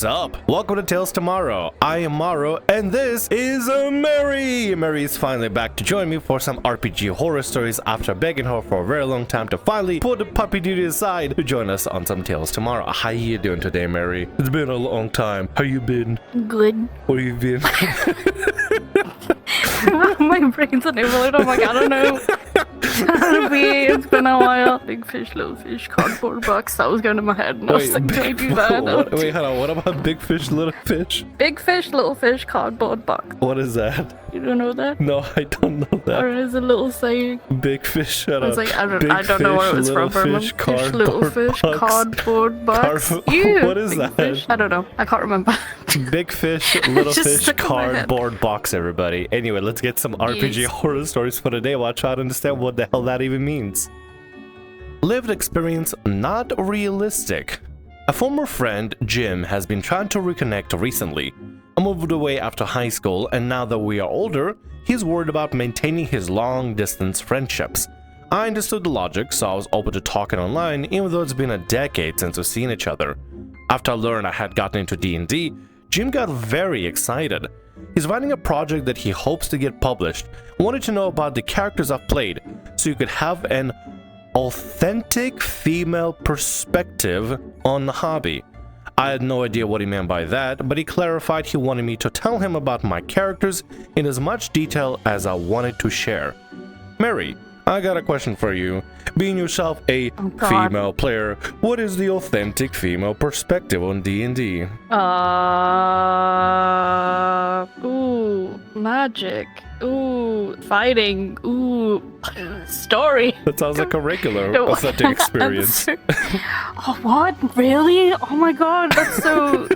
What's up? Welcome to Tales Tomorrow. I am Morrow, and this is Mary. Mary is finally back to join me for some RPG horror stories after begging her for a very long time to finally put the puppy duty aside to join us on some Tales Tomorrow. How you doing today, Mary? It's been a long time. How you been? Good. Where you been? My brain's unable. I'm like, I don't know. It's been a while. Big fish, little fish, cardboard box. That was going to my head, and I was like, do I do that? Wait, hold on. What about big fish, little fish? Big fish, little fish, cardboard box. What is that? You don't know that? No, I don't know that. Or is a little saying? Big fish, shut up. I was like, I don't know what it was from. Fish, little fish, cardboard box. What is that? Fish? I don't know. I can't remember. Big fish, little fish, cardboard box, everybody. Anyway, let's get some RPG horror stories for today while I try to understand what the hell that even means. Lived experience not realistic. A former friend, Jim, has been trying to reconnect recently. I moved away after high school, and now that we are older, he's worried about maintaining his long-distance friendships. I understood the logic, so I was open to talking online, even though it's been a decade since we've seen each other. After I learned I had gotten into D&D, Jim got very excited. He's writing a project that he hopes to get published, wanted to know about the characters I've played, so you could have an authentic female perspective on the hobby. I had no idea what he meant by that, but he clarified he wanted me to tell him about my characters in as much detail as I wanted to share. Mary, I got a question for you. Being yourself a female player, what is the authentic female perspective on D&D? Ooh, magic. Ooh, fighting. Ooh, story. That sounds like a regular authentic experience. Oh, what? Really? Oh my god, that's so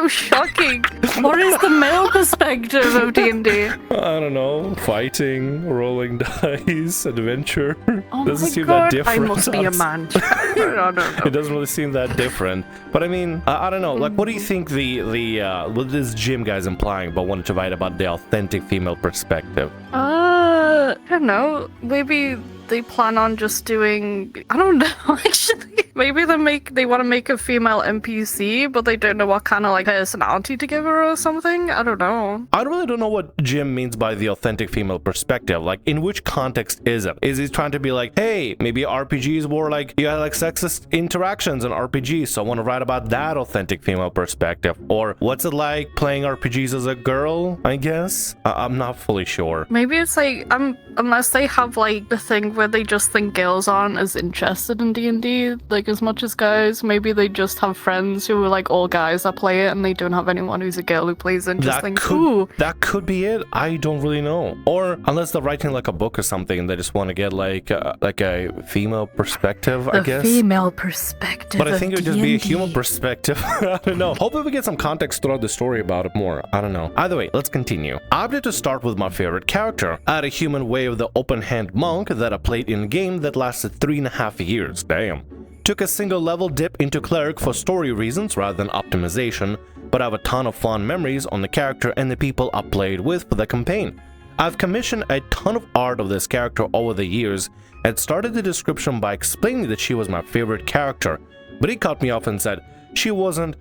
shocking. What is the male perspective of D&D? I don't know. Fighting, rolling dice, adventure. Oh doesn't my seem god, that different. I must be a man. I don't know. It doesn't really seem that different. But I mean, I don't know. Like, what do you think what this Jim guy's implying but wanted to write about the authentic female perspective? I don't know. Maybe they plan on just doing, I don't know, actually. Maybe they want to make a female NPC, but they don't know what kind of like personality to give her or something. I don't know. I really don't know what Jim means by the authentic female perspective. Like, in which context is it? Is he trying to be like, hey, maybe RPGs were like, you had like sexist interactions in RPGs, so I want to write about that authentic female perspective? Or what's it like playing RPGs as a girl, I guess? I'm not fully sure. Maybe it's like, unless they have like the thing where they just think girls aren't as interested in D&D like as much as guys. Maybe they just have friends who are like all guys that play it, and they don't have anyone who's a girl who plays it and just thinks, ooh. That could be it. I don't really know. Or unless they're writing like a book or something and they just want to get like a female perspective, I guess. Female perspective. But I think it would just be a human perspective. I don't know. Hopefully we get some context throughout the story about it more. I don't know. Either way, let's continue. I opted to start with my favorite character. I had a human way of the open hand monk that I played in a game that lasted 3.5 years. Damn. Took a single level dip into Cleric for story reasons rather than optimization, but I have a ton of fond memories on the character and the people I played with for the campaign. I've commissioned a ton of art of this character over the years and started the description by explaining that she was my favorite character, but he cut me off and said she wasn't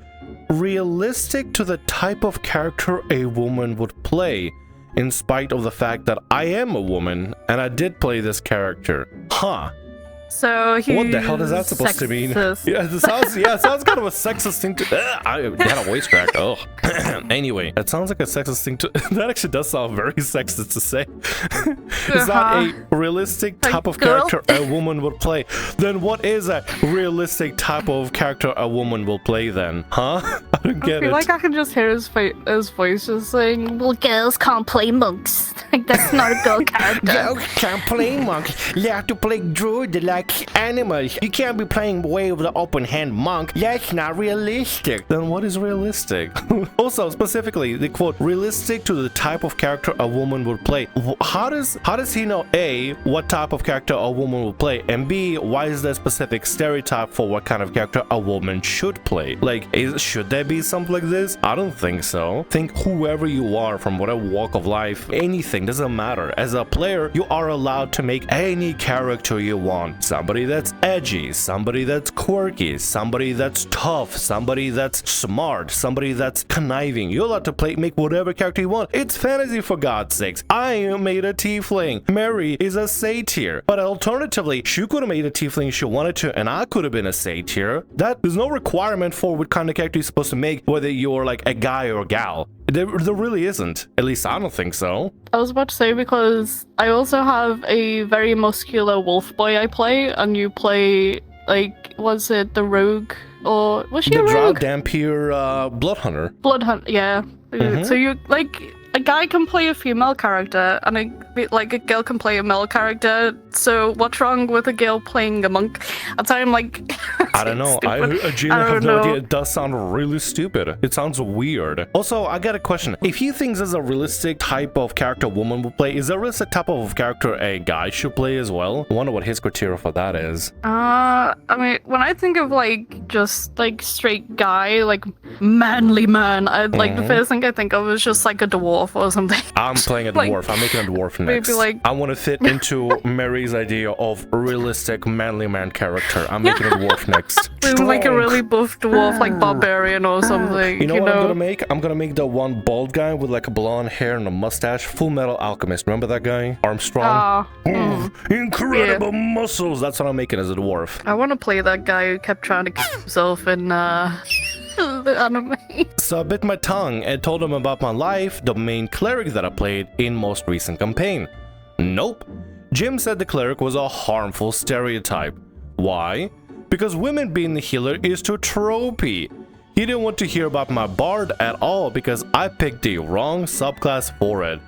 realistic to the type of character a woman would play, in spite of the fact that I am a woman and I did play this character. Huh. So he's what the hell is that supposed to mean? Yeah, it sounds kind of a sexist thing to. I had a voice crack. Oh, anyway, it sounds like a sexist thing to. That actually does sound very sexist to say. It's not a realistic type of character a woman would play. Then what is a realistic type of character a woman will play? Then, huh? I don't get it. Like I can just hear his voice just saying, "Well, girls can't play monks. Like that's not a girl character. Girls can't play monks. You have to play druid like animals. You can't be playing way of the open hand monk. That's not realistic." Then what is realistic? Also, specifically, the quote, realistic to the type of character a woman would play. How does he know A, what type of character a woman will play, and B, why is there a specific stereotype for what kind of character a woman should play? Like, should there be something like this? I don't think so. Think whoever you are from whatever walk of life, anything, doesn't matter. As a player, you are allowed to make any character you want. Somebody that's edgy, somebody that's quirky, somebody that's tough, somebody that's smart, somebody that's conniving. You're allowed to make whatever character you want. It's fantasy, for God's sakes. I made a tiefling. Mary is a satyr. But alternatively, she could have made a tiefling if she wanted to, and I could have been a satyr. There's no requirement for what kind of character you're supposed to make, whether you're like a guy or a gal. There really isn't. At least I don't think so. I was about to say, because I also have a very muscular wolf boy I play, and you play, like, was it the rogue? Or was she a rogue? The Drow Dampier Blood Hunter. Blood Hunter, yeah. So you, like, a guy can play a female character, and a girl can play a male character. So what's wrong with a girl playing a monk? At time, like, I don't know. I genuinely have no idea. It does sound really stupid. It sounds weird. Also, I got a question. If he thinks there's a realistic type of character a woman would play, is there a realistic type of character a guy should play as well? I wonder what his criteria for that is. I mean, when I think of like just like straight guy, like manly man, like the first thing I think of is just like a dwarf or something. I'm playing a dwarf. I'm making a dwarf next. Maybe like I want to fit into Mary's idea of realistic manly man character. I'm making a dwarf next. Like a really buff dwarf, like barbarian or something. You know what I'm gonna make? I'm gonna make the one bald guy with like a blonde hair and a mustache. Full Metal Alchemist. Remember that guy? Armstrong? Incredible muscles. That's what I'm making as a dwarf. I want to play that guy who kept trying to kill himself in the anime. So I bit my tongue and told him about my life, the main cleric that I played in most recent campaign. Nope. Jim said the cleric was a harmful stereotype. Why? Because women being the healer is too tropey. He didn't want to hear about my bard at all because I picked the wrong subclass for it.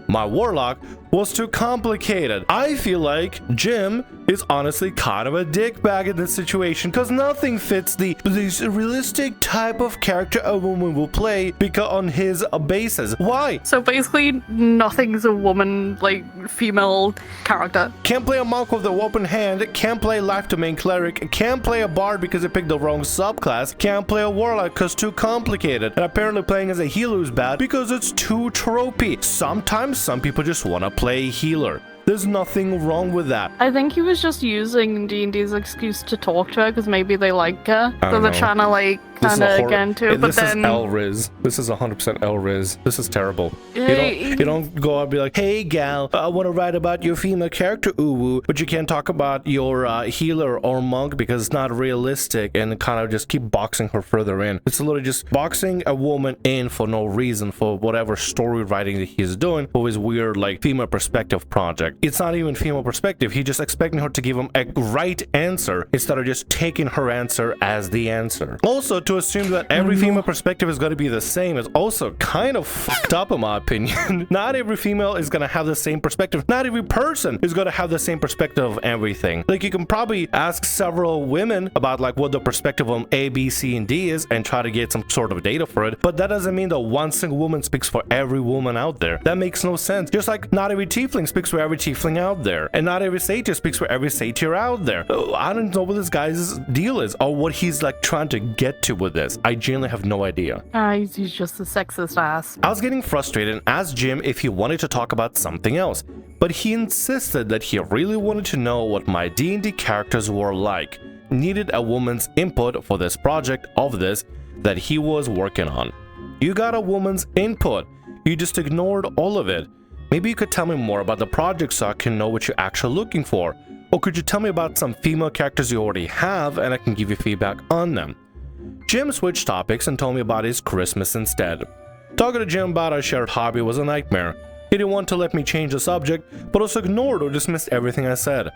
My warlock was too complicated. I feel like Jim is honestly kind of a dickbag in this situation because nothing fits this realistic type of character a woman will play because on his basis. Why? So basically nothing's a woman, like, female character. Can't play a monk with the open hand, can't play life domain cleric, can't play a bard because I picked the wrong subclass, can't play a warlock because too complicated, and apparently playing as a healer is bad because it's too tropey. Sometimes some people just want to play healer. There's nothing wrong with that. I think he was just using D&D's excuse to talk to her because maybe they like her. So they're trying to like kind of get into it. But then this is L-Riz. This is 100% L-Riz. This is terrible. You don't go out and be like, hey gal, I want to write about your female character, ooh, but you can't talk about your healer or monk because it's not realistic, and kind of just keep boxing her further in. It's literally just boxing a woman in for no reason for whatever story writing that he's doing for his weird like female perspective project. It's not even female perspective. He's just expecting her to give him a right answer instead of just taking her answer as the answer. Also, to assume that every female perspective is going to be the same is also kind of fucked up in my opinion. Not every female is going to have the same perspective. Not every person is going to have the same perspective of everything. Like, you can probably ask several women about like what the perspective on A, B, C, and D is and try to get some sort of data for it, but that doesn't mean that one single woman speaks for every woman out there. That makes no sense. Just like not every tiefling speaks for every tiefling out there, and not every satyr speaks for every satyr out there. I don't know what this guy's deal is or what he's like trying to get to with this. I genuinely have no idea. He's just a sexist ass. I was getting frustrated and asked Jim if he wanted to talk about something else, but he insisted that he really wanted to know what my D&D characters were like. Needed a woman's input for this project of this that he was working on. You got a woman's input. You just ignored all of it. Maybe you could tell me more about the project so I can know what you're actually looking for. Or could you tell me about some female characters you already have and I can give you feedback on them? Jim switched topics and told me about his Christmas instead. Talking to Jim about our shared hobby was a nightmare. He didn't want to let me change the subject, but also ignored or dismissed everything I said.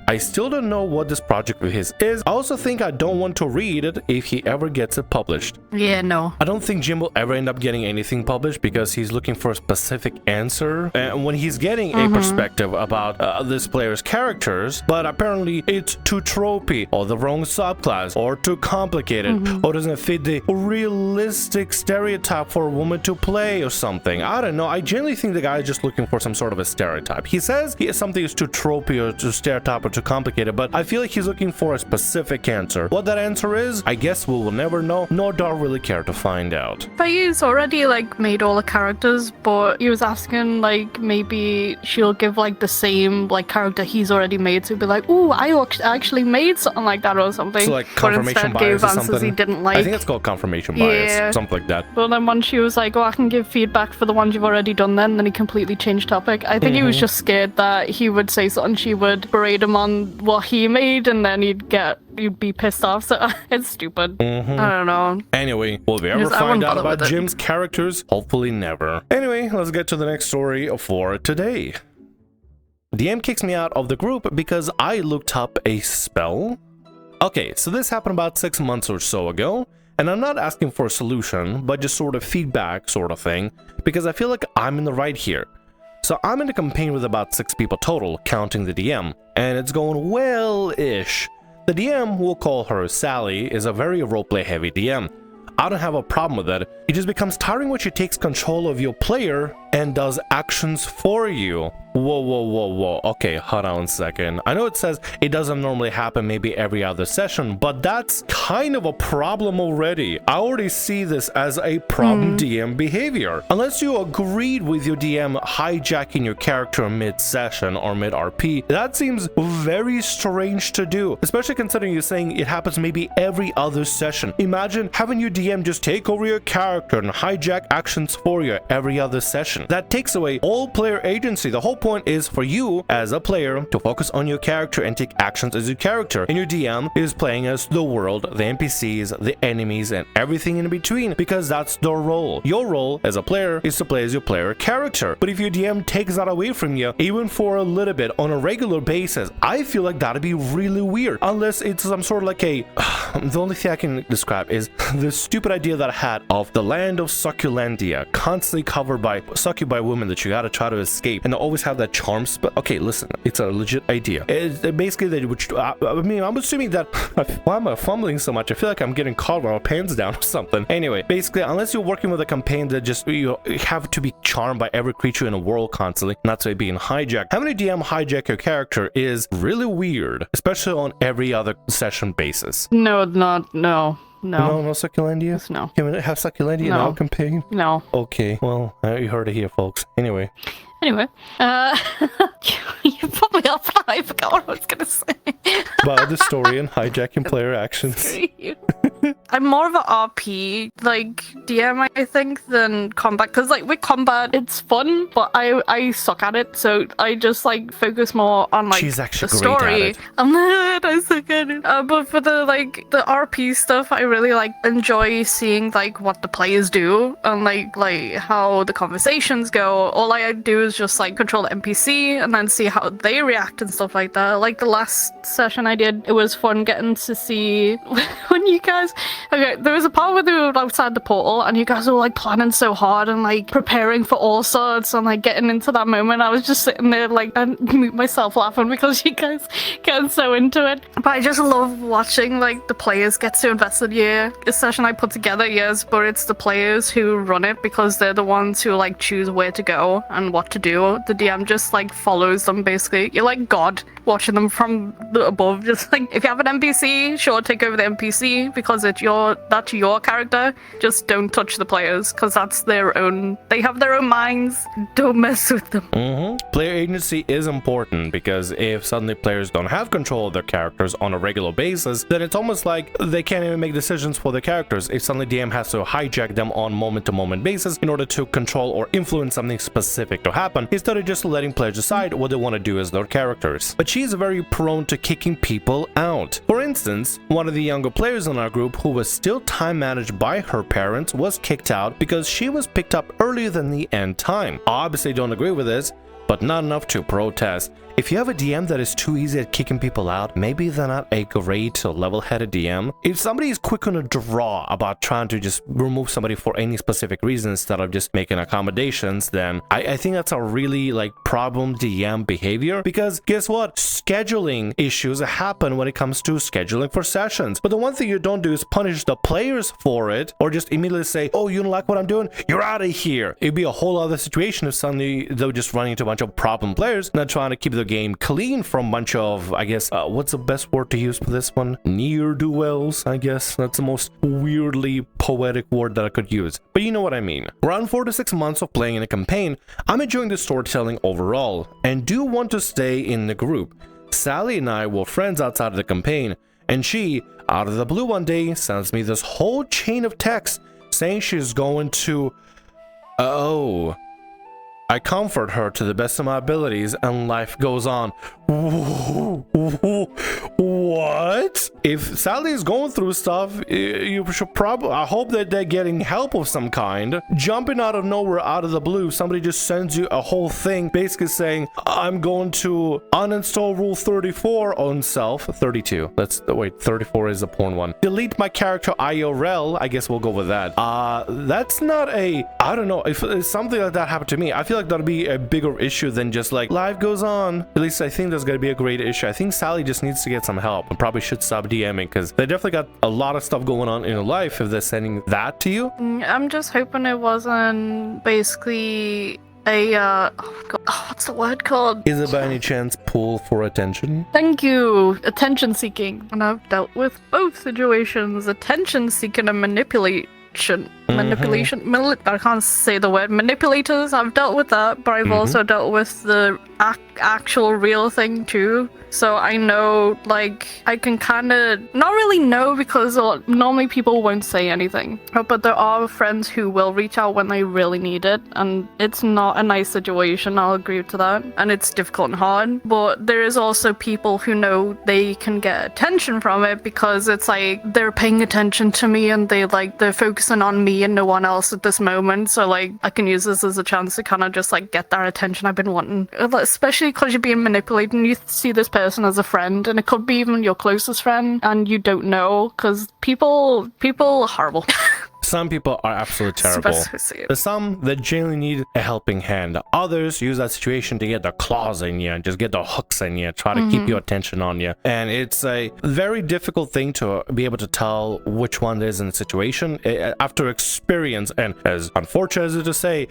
I still don't know what this project of his is. I also think I don't want to read it if he ever gets it published. Yeah, no. I don't think Jim will ever end up getting anything published because he's looking for a specific answer. And when he's getting a perspective about this player's characters, but apparently it's too tropey, or the wrong subclass, or too complicated, or doesn't fit the realistic stereotype for a woman to play or something. I don't know. I genuinely think the guy is just looking for some sort of a stereotype. He says something is too tropey or too stereotype or too complicated, but I feel like he's looking for a specific answer. What that answer is, I guess we will never know, nor do I really care to find out. But he's already like made all the characters, but he was asking like maybe she'll give like the same like character he's already made, so he'd be like, "Ooh, I actually made something like that or something." So like confirmation bias or something. He didn't like. I think it's called confirmation bias, something like that. But then when she was like, "Oh, I can give feedback for the ones you've already done," then he completely changed topic. I think he was just scared that he would say something, she would berate him on what he made, and then you'd be pissed off. So it's stupid. I don't know. Anyway, will we ever find out about Jim's characters? Hopefully never. Anyway, let's get to the next story for today. DM kicks me out of the group because I looked up a spell. Okay, so this happened about 6 months or so ago, and I'm not asking for a solution, but just sort of feedback sort of thing, because I feel like I'm in the right here. So I'm in a campaign with about 6 people total, counting the DM, and it's going well-ish. The DM, we'll call her Sally, is a very roleplay heavy DM. I don't have a problem with that. It just becomes tiring when she takes control of your player and does actions for you. Whoa. Okay, hold on a second. I know it says it doesn't normally happen maybe every other session, but that's kind of a problem already. I already see this as a problem DM behavior. Unless you agreed with your DM hijacking your character mid-session or mid-RP, that seems very strange to do, especially considering you're saying it happens maybe every other session. Imagine having your DM just take over your character and hijack actions for you every other session. That takes away all player agency. The whole point is for you as a player to focus on your character and take actions as your character, and your DM is playing as the world, the NPCs, the enemies, and everything in between, because that's their role. Your role as a player is to play as your player character. But if your DM takes that away from you, even for a little bit on a regular basis, I feel like that'd be really weird, unless it's some sort of like a the only thing I can describe is the stupid idea that I had of the land of Succulendia constantly covered by succubi women that you gotta try to escape, and they always have that charm spell. Okay, listen, it's a legit idea. Basically, they would. I mean, I'm assuming that. Why am I fumbling so much? I feel like I'm getting caught with my pants down or something. Anyway, basically, unless you're working with a campaign that just you have to be charmed by every creature in the world constantly, not to being hijacked. Having a DM hijack your character is really weird, especially on every other session basis. No, not no. No Succulendia? No. Can we have Succulendia in our campaign? No. Okay, well, you heard it here, folks. Anyway, you put me off and I forgot what I was gonna say. about the story and hijacking player actions. I'm more of an RP, like, DM, I think, than combat. Because, like, with combat, it's fun, but I suck at it. So I just, like, focus more on, like, She's actually the story. great at it. I'm not, I suck at it. But for the, like, the RP stuff, I really, like, enjoy seeing, like, what the players do. And, like how the conversations go. All I do is just, like, control the NPC and then see how they react and stuff like that. Like, the last session I did, it was fun getting to see when you guys... Okay, there was a part where they were outside the portal and you guys were like planning so hard and like preparing for all sorts and like getting into that moment. I was just sitting there like and mute myself laughing because you guys getting so into it. But I just love watching like the players get so invested. Yeah, a session I put together, yes, but it's the players who run it because they're the ones who like choose where to go and what to do. The DM just like follows them basically. You're like God watching them from the above. Just like if you have an NPC, sure, take over the NPC because that's your character. Just don't touch the players because that's their own. They have their own minds. Don't mess with them. Player agency is important because if suddenly players don't have control of their characters on a regular basis, then it's almost like they can't even make decisions for their characters. If suddenly DM has to hijack them on moment-to-moment basis in order to control or influence something specific to happen, instead of just letting players decide what they want to do as their characters. But she's very prone to kicking people out. For instance, one of the younger players in our group who was still time managed by her parents was kicked out because she was picked up earlier than the end time. I obviously don't agree with this, but not enough to protest. If you have a DM that is too easy at kicking people out, maybe they're not a great level-headed DM. If somebody is quick on a draw about trying to just remove somebody for any specific reason instead of just making accommodations, then I think that's a really like problem DM behavior, because guess what? Scheduling issues happen when it comes to scheduling for sessions. But the one thing you don't do is punish the players for it, or just immediately say, oh, you don't like what I'm doing? You're out of here. It'd be a whole other situation if suddenly they're just running into a bunch of problem players, not trying to keep the game clean from a bunch of, I guess, what's the best word to use for this one? Ne'er-do-wells, I guess. That's the most weirdly poetic word that I could use. But you know what I mean. Around 4 to 6 months of playing in a campaign, I'm enjoying the storytelling overall, and do want to stay in the group. Sally and I were friends outside of the campaign, and she, out of the blue one day, sends me this whole chain of texts saying she's going to... Oh... I comfort her to the best of my abilities, and life goes on. What? If Sally is going through stuff, you should probably... I hope that they're getting help of some kind. Jumping out of nowhere, out of the blue, somebody just sends you a whole thing basically saying, I'm going to uninstall Rule 34 on self. 32. Wait, 34 is a porn one. Delete my character IRL. I guess we'll go with that. That's not a... I don't know. If something like that happened to me, I feel like that'll be a bigger issue than just like life goes on. At least I think there's gonna be a great issue. I think Sally just needs to get some help and probably should stop DMing, because they definitely got a lot of stuff going on in her life if they're sending that to you. I'm just hoping it wasn't basically a what's the word called? Is it by any chance pull for attention? Thank you. Attention seeking. And I've dealt with both situations. Attention seeking and manipulation. I can't say the word manipulators. I've dealt with that, but I've also dealt with the actual real thing too. So I know, like, I can kind of not really know, because normally people won't say anything, but there are friends who will reach out when they really need it, and it's not a nice situation, I'll agree to that, and it's difficult and hard. But there is also people who know they can get attention from it, because it's like they're paying attention to me and they're focusing on me and no one else at this moment. So like I can use this as a chance to kind of just like get that attention I've been wanting, especially because you're being manipulated and you see this person as a friend, and it could be even your closest friend, and you don't know, because people are horrible. Some people are absolutely terrible. There's some that genuinely need a helping hand. Others use that situation to get their claws in you and just get their hooks in you, try to keep your attention on you. And it's a very difficult thing to be able to tell which one is in the situation after experience. And as unfortunate as it is to say,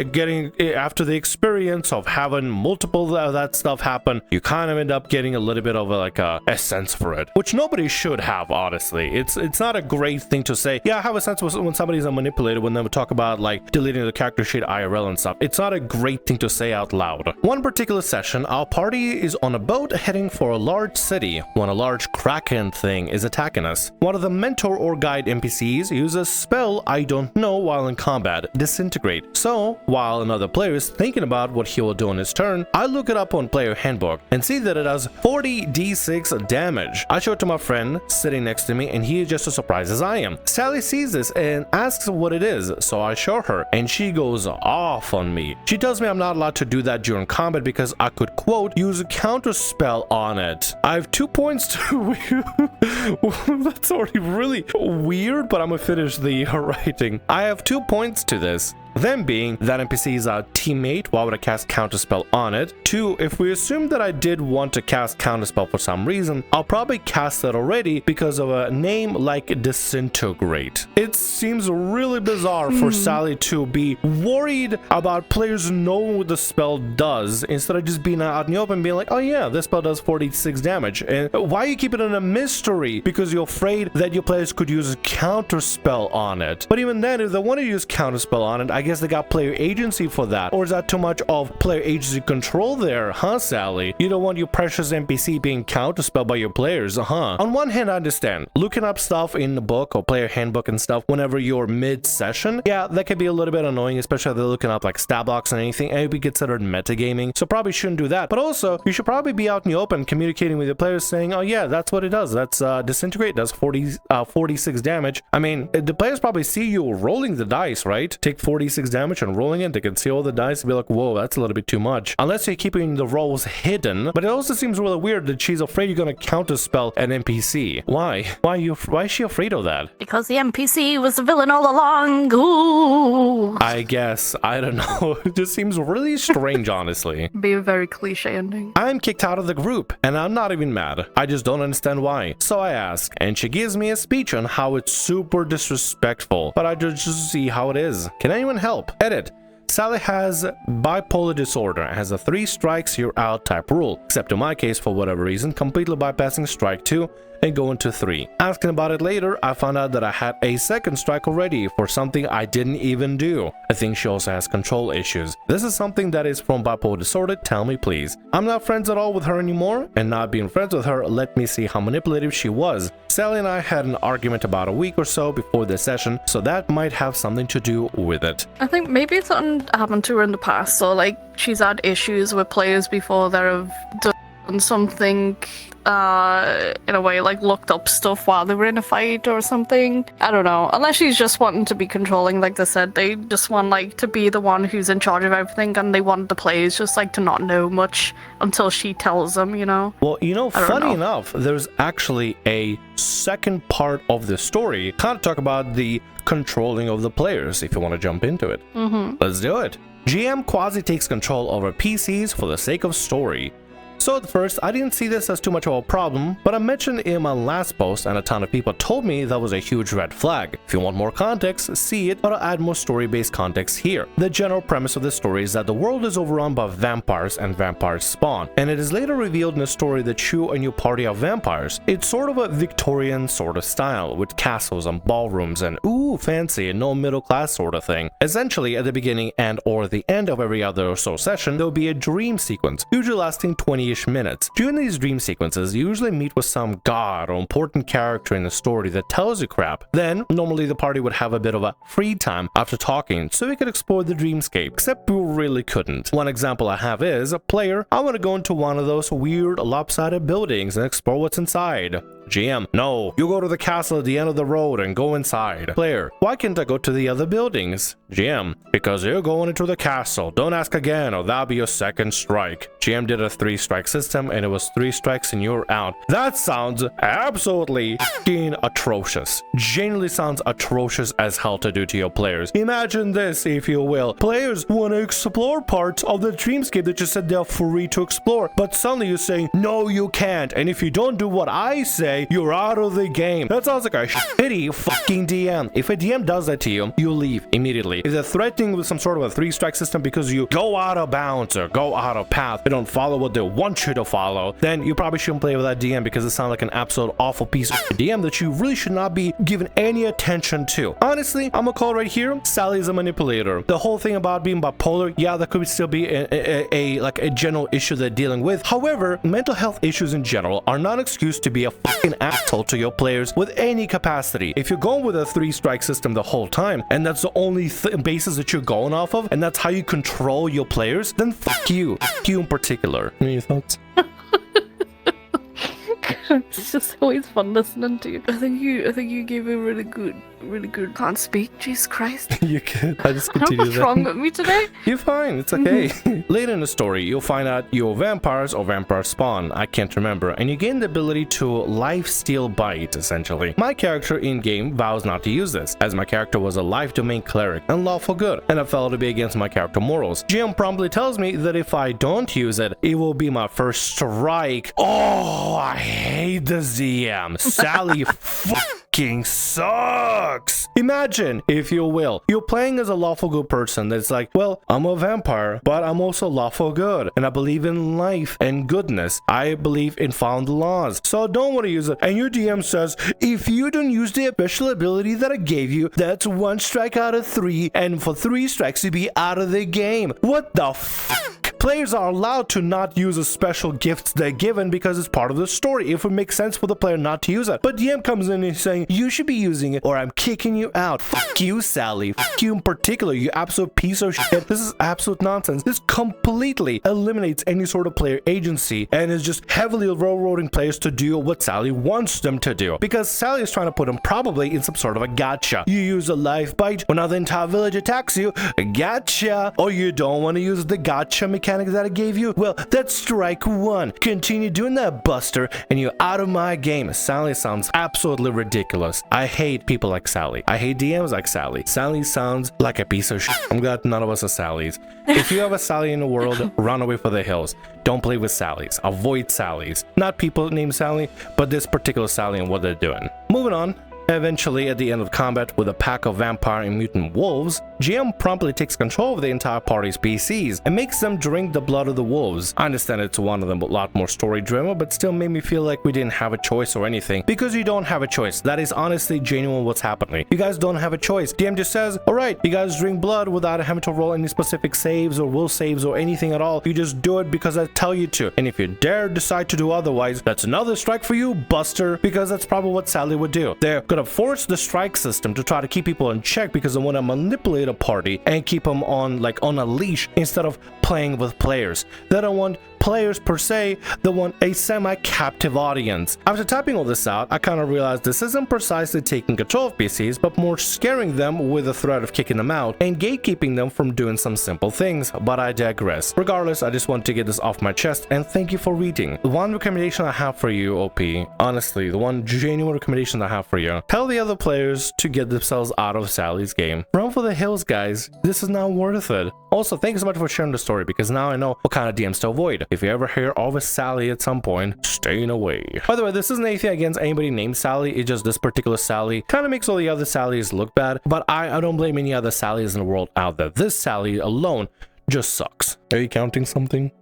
after the experience of having multiple of that stuff happen, you kind of end up getting a little bit of a sense for it, which nobody should have, honestly. It's not a great thing to say, yeah, I have a sense when somebody's manipulated, when they talk about like deleting the character sheet IRL and stuff. It's not a great thing to say out loud. One particular session, our party is on a boat heading for a large city when a large kraken thing is attacking us. One of the mentor or guide NPCs uses a spell I don't know while in combat, disintegrate. So while another player is thinking about what he will do on his turn, I look it up on player handbook and see that it does 40d6 damage. I show it to my friend sitting next to me, and he is just as surprised as I am. Sally sees this and asks what it is, so I show her, and she goes off on me. She tells me I'm not allowed to do that during combat because I could, quote, use a counter spell on it. I have 2 points to... That's already really weird, but I'm gonna finish the writing. I have 2 points to this. Them being that NPC is our teammate, why would I cast counterspell on it? 2, if we assume that I did want to cast counterspell for some reason, I'll probably cast it already because of a name like disintegrate. It seems really bizarre for Sally to be worried about players knowing what the spell does instead of just being out in the open being like, oh yeah, this spell does 46 damage. And why you keep it in a mystery? Because you're afraid that your players could use a counterspell on it. But even then, if they want to use counterspell on it, I guess they got player agency for that. Or is that too much of player agency control there, huh, Sally? You don't want your precious NPC being counterspelled by your players, huh? On one hand, I understand. Looking up stuff in the book or player handbook and stuff whenever you're mid-session, yeah, that can be a little bit annoying, especially if they're looking up like stat blocks and anything, and it would be considered metagaming, so probably shouldn't do that. But also, you should probably be out in the open communicating with your players saying, oh yeah, that's what it does. That's disintegrate, does 46 damage. I mean, the players probably see you rolling the dice, right? Take 46 d6 damage and rolling it. They can see all the dice and be like, whoa, that's a little bit too much. Unless you're keeping the rolls hidden. But it also seems really weird that she's afraid you're gonna counterspell an NPC. Why? Why is she afraid of that? Because the NPC was the villain all along. Ooh. I guess. I don't know. It just seems really strange, honestly. Be a very cliche ending. I'm kicked out of the group, and I'm not even mad. I just don't understand why. So I ask, and she gives me a speech on how it's super disrespectful, but I just see how it is. Can anyone help? Edit. Sally has bipolar disorder and has a 3 strikes you're out type rule, except in my case, for whatever reason, completely bypassing strike 2 and going to 3. Asking about it later, I found out that I had a 2nd strike already for something I didn't even do. I think she also has control issues. This is something that is from bipolar disorder, tell me please. I'm not friends at all with her anymore, and not being friends with her let me see how manipulative she was. Sally and I had an argument about a week or so before this session, so that might have something to do with it. I think maybe something happened to her in the past, so like she's had issues with players before that have done something in a way, like looked up stuff while they were in a fight or something. I don't know. Unless she's just wanting to be controlling, like they said, they just want like to be the one who's in charge of everything, and they want the players just like to not know much until she tells them, you know? Well, you know, funny enough, there's actually a second part of the story. Kind of talk about the controlling of the players, if you want to jump into it. Let's do it. GM quasi takes control over PCs for the sake of story. So at first, I didn't see this as too much of a problem, but I mentioned in my last post and a ton of people told me that was a huge red flag. If you want more context, see it, but I'll add more story-based context here. The general premise of the story is that the world is overrun by vampires and vampires spawn, and it is later revealed in the story that you and your party are vampires. It's sort of a Victorian sort of style, with castles and ballrooms and ooh, fancy and no middle class sort of thing. Essentially, at the beginning and or the end of every other or so session, there will be a dream sequence, usually lasting 20 minutes. During these dream sequences, you usually meet with some god or important character in the story that tells you crap. Then, normally the party would have a bit of a free time after talking so we could explore the dreamscape, except we really couldn't. One example I have is, player, I want to go into one of those weird lopsided buildings and explore what's inside. GM, no, you go to the castle at the end of the road and go inside. Player, why can't I go to the other buildings? GM, because you're going into the castle. Don't ask again or that'll be your 2nd strike. GM did a 3-strike system and it was 3 strikes and you're out. That sounds absolutely f***ing atrocious. Genuinely sounds atrocious as hell to do to your players. Imagine this, if you will. Players want to explore parts of the dreamscape that you said they're free to explore, but suddenly you're saying, no, you can't. And if you don't do what I say, you're out of the game. That sounds like a shitty fucking DM. If a DM does that to you, you leave immediately. If they're threatening with some sort of a 3-strike system because you go out of bounds or go out of path, they don't follow what they want you to follow, then you probably shouldn't play with that DM because it sounds like an absolute awful piece of DM that you really should not be given any attention to. Honestly, I'm gonna call right here, Sally is a manipulator. The whole thing about being bipolar, yeah, that could still be a general issue they're dealing with. However, mental health issues in general are not an excuse to be a fucking asshole to your players with any capacity. If you're going with a 3-strike system the whole time, and that's the only basis that you're going off of, and that's how you control your players, then fuck you. Fuck you in particular. Any thoughts? It's just always fun listening to you. I think you gave a really good. Can't speak. Jesus Christ. You could. I just continue. What's wrong with me today? You're fine. It's okay. Later in the story, you'll find out you're vampires or vampire spawn. I can't remember. And you gain the ability to life-steal bite, essentially. My character in-game vows not to use this, as my character was a life domain cleric and lawful good, and I felt to be against my character morals. GM promptly tells me that if I don't use it, it will be my 1st strike. Oh, I hate this DM. Sally fucking sucks. Imagine, if you will, you're playing as a lawful good person that's like, well, I'm a vampire, but I'm also lawful good, and I believe in life and goodness. I believe in found laws, so I don't want to use it. And your DM says, if you don't use the special ability that I gave you, that's 1 strike out of 3, and for 3 strikes you'd be out of the game. What the fuck? Players are allowed to not use the special gifts they're given because it's part of the story, if it makes sense for the player not to use it. But DM comes in and saying, you should be using it or I'm kicking you out. Fuck you, Sally. Fuck you in particular, you absolute piece of shit. This is absolute nonsense. This completely eliminates any sort of player agency and is just heavily railroading players to do what Sally wants them to do. Because Sally is trying to put them probably in some sort of a gotcha. You use a life bite when now the entire village attacks you. Gotcha. Or you don't want to use the gotcha mechanic that I gave you? Well, that's strike one. Continue doing that, Buster, and you're out of my game. Sally sounds absolutely ridiculous. I hate people like Sally. I hate DMs like Sally. Sally sounds like a piece of shit. I'm glad none of us are Sallys. If you have a Sally in the world, run away for the hills. Don't play with Sallys. Avoid Sallys. Not people named Sally, but this particular Sally and what they're doing. Moving on. Eventually, at the end of combat with a pack of vampire and mutant wolves, GM promptly takes control of the entire party's PCs and makes them drink the blood of the wolves. I understand it's one of them a lot more story driven, but still made me feel like we didn't have a choice or anything, because you don't have a choice. That is honestly genuine what's happening. You guys don't have a choice. DM just says, alright, you guys drink blood without having to roll any specific saves or will saves or anything at all. You just do it because I tell you to. And if you dare decide to do otherwise, that's another strike for you, Buster, because that's probably what Sally would do. They're gonna force the strike system to try to keep people in check because they want to manipulate a party and keep them on a leash instead of playing with players. They don't want players per se, they want a semi-captive audience. After typing all this out, I kind of realized this isn't precisely taking control of PCs, but more scaring them with the threat of kicking them out and gatekeeping them from doing some simple things, but I digress. Regardless, I just want to get this off my chest and thank you for reading. The one recommendation I have for you, OP, honestly, the one genuine recommendation I have for you, tell the other players to get themselves out of Sally's game. Run for the hills, guys. This is not worth it. Also, thank you so much for sharing the story because now I know what kind of DMs to avoid. If you ever hear of a Sally at some point, staying away. By the way, this isn't anything against anybody named Sally, it's just this particular Sally kind of makes all the other Sallys look bad, but I don't blame any other Sallys in the world out there. This Sally alone just sucks. Are you counting something?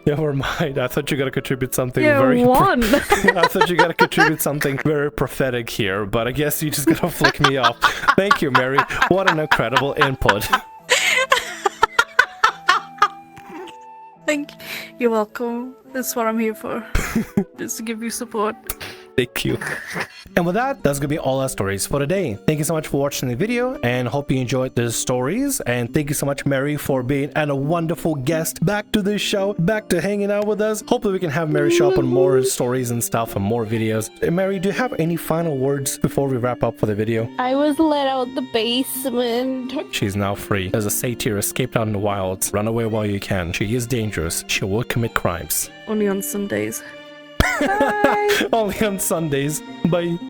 Never mind. I thought you gotta contribute something very one. I thought you gotta contribute something very prophetic here, but I guess you just gotta flick me off. Thank you, Mary. What an incredible input. Thank you. You're welcome. That's what I'm here for. Just to give you support. Thank you. And with that, that's gonna be all our stories for today. Thank you so much for watching the video and hope you enjoyed the stories. And thank you so much, Mary, for being a wonderful guest back to this show, back to hanging out with us. Hopefully we can have Mary show up on more stories and stuff and more videos. And Mary, do you have any final words before we wrap up for the video? I was let out the basement. She's now free. As a satyr escaped out in the wilds. Run away while you can. She is dangerous. She will commit crimes. Only on Sundays. Only on Sundays. Bye.